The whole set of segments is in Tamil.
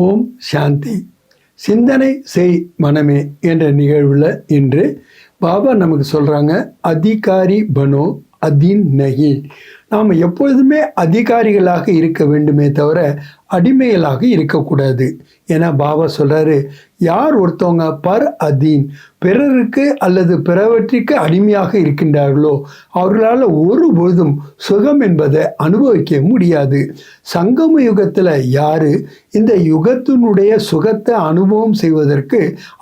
ஓம் சாந்தி. சிந்தனை செய் மனமே என்ற நிகழ்வில் இன்று பாபா நமக்கு சொல்கிறாங்க, அதிகாரி பனோ அதீன் நகி. நாம் எப்பொழுதுமே அதிகாரிகளாக இருக்க வேண்டுமே தவிர அடிமைகளாக இருக்கக்கூடாது. ஏன்னா பாபா சொல்கிறாரு, யார் ஒருத்தவங்க பர் அதீன் பிறருக்கு அல்லது பிறவற்றிற்கு அடிமையாக இருக்கின்றார்களோ அவர்களால் ஒருபொழுதும் சுகம் என்பதை அனுபவிக்க முடியாது. சங்கம யுகத்தில் யார் இந்த யுகத்தினுடைய சுகத்தை அனுபவம் செய்வதற்கு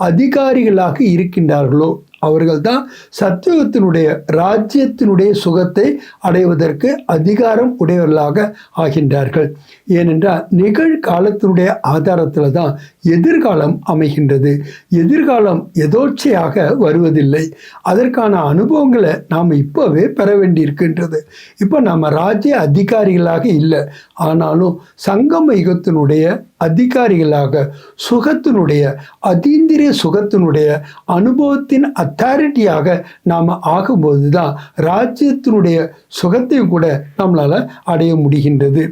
அதிகாரிகளாக இருக்கின்றார்களோ அவர்கள்தான் சத்தியுகத்தினுடைய ராஜ்யத்தினுடைய சுகத்தை அடைவதற்கு அதிகாரம் உடையவர்களாக ஆகின்றார்கள். ஏனென்றால் நிகழ்காலத்தினுடைய ஆதாரத்தில் தான் எதிர்காலம் அமைகின்றது. எதிர்காலம் எதோச்சையாக வருவதில்லை. அதற்கான அனுபவங்களை நாம் இப்போவே பெற வேண்டியிருக்கின்றது. இப்போ நம்ம ராஜ்ய அதிகாரிகளாக இல்லை, ஆனாலும் சங்கம யுகத்தினுடைய அதிகாரிகளாக சுகத்தினுடைய அதீந்திரிய சுகத்தினுடைய அனுபவத்தின் அத்தாரிட்டியாக நாம் ஆகும்போது தான் ராஜ்யத்தினுடைய சுகத்தையும் கூட நம்மளால் அடைய முடிகின்றது.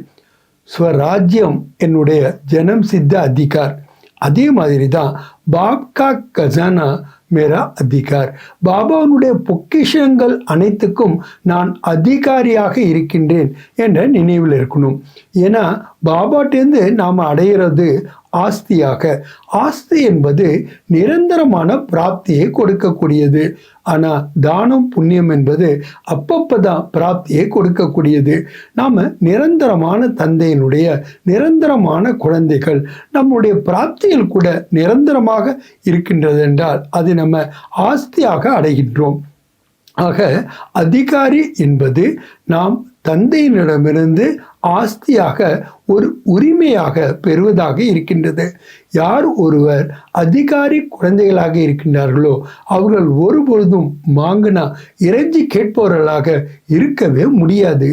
ஸ்வராஜ்யம் என்னுடைய ஜனம் சித்த அதிகார். அதே மாதிரி தான் பாப்கா கஜானா மேரா அதிகார். பாபாவுடைய பொக்கிஷங்கள் அனைத்துக்கும் நான் அதிகாரியாக இருக்கின்றேன் என்ற நினைவில் இருக்கணும். ஏன்னா பாபாட்டேருந்து நாம் அடைகிறது ஆஸ்தியாக. ஆஸ்தி என்பது நிரந்தரமான பிராப்தியை கொடுக்கக்கூடியது. ஆனால் தானம் புண்ணியம் என்பது அப்பப்போ தான் பிராப்தியை கொடுக்கக்கூடியது. நாம் நிரந்தரமான தந்தையினுடைய நிரந்தரமான குழந்தைகள். நம்முடைய பிராப்தியில் கூட நிரந்தரமாக இருக்கின்றது என்றால் அது நம்ம ஆஸ்தியாக அடைகின்றோம். ஆக அதிகாரி என்பது நாம் தந்தையினிடமிருந்து ஆஸ்தியாக ஒரு உரிமையாக பெறுவதாக இருக்கின்றது. யார் ஒருவர் அதிகாரி குழந்தைகளாக இருக்கின்றார்களோ அவர்கள் ஒருபொழுதும் மாங்கினா இறைஞ்சி கேட்பவர்களாக இருக்கவே முடியாது.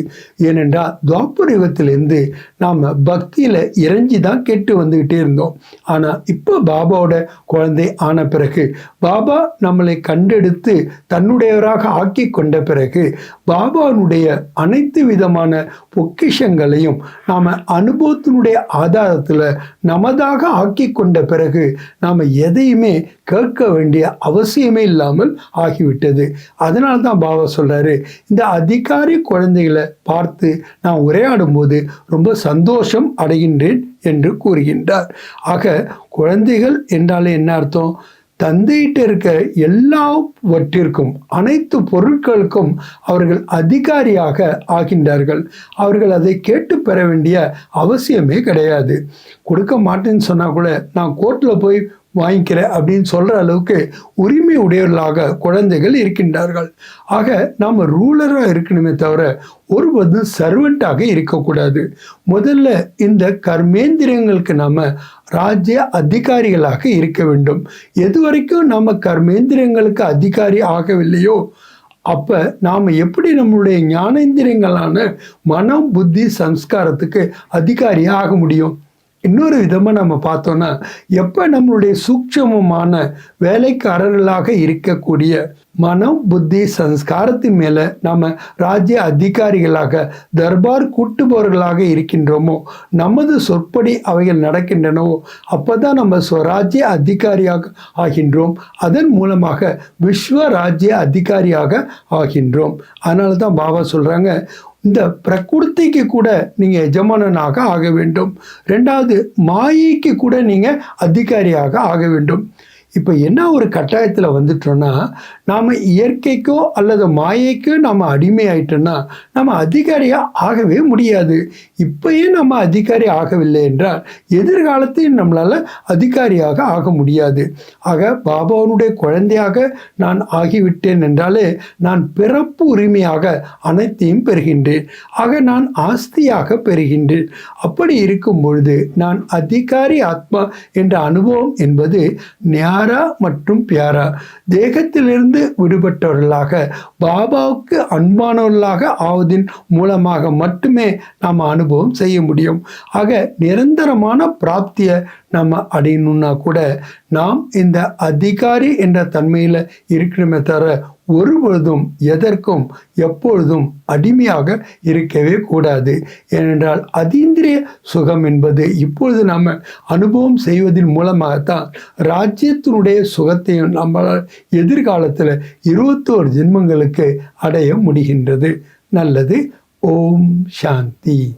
ஏனென்றால் துவாபர யுகத்திலிருந்து நாம் பக்தியில் இறைஞ்சி தான் கேட்டு வந்துக்கிட்டே இருந்தோம். ஆனால் இப்போ பாபாவோட குழந்தை ஆன பிறகு, பாபா நம்மளை கண்டெடுத்து தன்னுடையவராக ஆக்கி கொண்ட பிறகு, பாபாவுடைய அனைத்து விதமான பொக்கிஷங்களையும் நாம் அனுபவத்தினுடைய ஆதாரத்தில் நமதாக ஆக்கி கொண்ட பிறகு நாம் எதையுமே கேட்க வேண்டிய அவசியமே இல்லாமல் ஆகிவிட்டது. அதனால தான் பாபா சொல்கிறாரு, இந்த அதிகாரி குழந்தைகளை பார்த்து நான் உரையாடும் போது ரொம்ப சந்தோஷம் அடைகின்றேன் என்று கூறுகின்றார். ஆக குழந்தைகள் என்றாலே என்ன அர்த்தம்? தந்தையிட்ட இருக்க எல்லாவற்றிற்கும் அனைத்து பொருட்களுக்கும் அவர்கள் அதிகாரியாக ஆகின்றார்கள். அவர்கள் அதை கேட்டு பெற வேண்டிய அவசியமே கிடையாது. கொடுக்க மாட்டேன்னு சொன்னால் கூட நான் கோர்ட்டில் போய் வாங்கிக்கிறேன் அப்படின்னு சொல்கிற அளவுக்கு உரிமை உடையவர்களாக குழந்தைகள் இருக்கின்றார்கள். ஆக நாம் ரூலராக இருக்கணுமே தவிர ஒருபோதும் சர்வெண்ட்டாக இருக்கக்கூடாது. முதல்ல இந்த கர்மேந்திரியங்களுக்கு நாம் ராஜ்ய அதிகாரிகளாக இருக்க வேண்டும். எது வரைக்கும் நாம் கர்மேந்திரியங்களுக்கு அதிகாரி ஆகவில்லையோ அப்போ நாம் எப்படி நம்மளுடைய ஞானேந்திரியங்களான மனம் புத்தி சம்ஸ்காரத்துக்கு அதிகாரியாக ஆக முடியும்? இன்னொரு விதமாக நம்ம பார்த்தோன்னா, எப்போ நம்மளுடைய சூட்சமமான வேலைக்காரர்களாக இருக்கக்கூடிய மனம் புத்தி சம்ஸ்காரத்தின் மேலே நம்ம ராஜ்ய அதிகாரிகளாக தர்பார் கூட்டுபவர்களாக இருக்கின்றோமோ, நமது சொற்படி அவைகள் நடக்கின்றனவோ, அப்போ தான் நம்ம ஸ்வராஜ்ய அதிகாரியாக ஆகின்றோம். அதன் மூலமாக விஸ்வ ராஜ்ய அதிகாரியாக ஆகின்றோம். அதனால தான் பாபா சொல்கிறாங்க, இந்த பிரகிருதிக்கு கூட நீங்கள் எஜமானனாக ஆக வேண்டும். ரெண்டாவது மாயைக்கு கூட நீங்கள் அதிகாரியாக ஆக வேண்டும். இப்போ என்ன ஒரு கட்டாயத்தில் வந்துட்டோன்னா, நாம் இயற்கைக்கோ அல்லது மாயைக்கோ நம்ம அடிமை ஆயிட்டோன்னா நம்ம அதிகாரியாக ஆகவே முடியாது. இப்போயே நம்ம அதிகாரி ஆகவில்லை என்றால் எதிர்காலத்தையும் நம்மளால் அதிகாரியாக ஆக முடியாது. ஆக பாபாவுடைய குழந்தையாக நான் ஆகிவிட்டேன் என்றாலே நான் பிறப்பு உரிமையாக அனைத்தையும் பெறுகின்றேன். ஆக நான் ஆஸ்தியாக பெறுகின்றேன். அப்படி இருக்கும் பொழுது நான் அதிகாரி ஆத்மா என்ற அனுபவம் என்பது ஞாரா மற்றும் பியாரா, தேகத்திலிருந்து விடுபட்டவர்களாக பாபாவுக்கு அன்பானவர்களாக ஆவதின் மூலமாக மட்டுமே நாம் அனுபவம் செய்ய முடியும். ஆக நிரந்தரமான பிராப்தியை நம்ம அடையணும்னா கூட நாம் இந்த அதிகாரி என்ற தன்மையில் இருக்கணுமே தவிர ஒருபொழுதும் எதற்கும் எப்பொழுதும் அடிமையாக இருக்கவே கூடாது. ஏனென்றால் அதீந்திரிய சுகம் என்பது இப்பொழுது நம்ம அனுபவம் செய்வதன் மூலமாகத்தான் ராஜ்யத்தினுடைய சுகத்தையும் நம்மளால் எதிர்காலத்தில் 21 ஜென்மங்களுக்கு அடைய முடிகின்றது. நல்லது. ஓம் சாந்தி.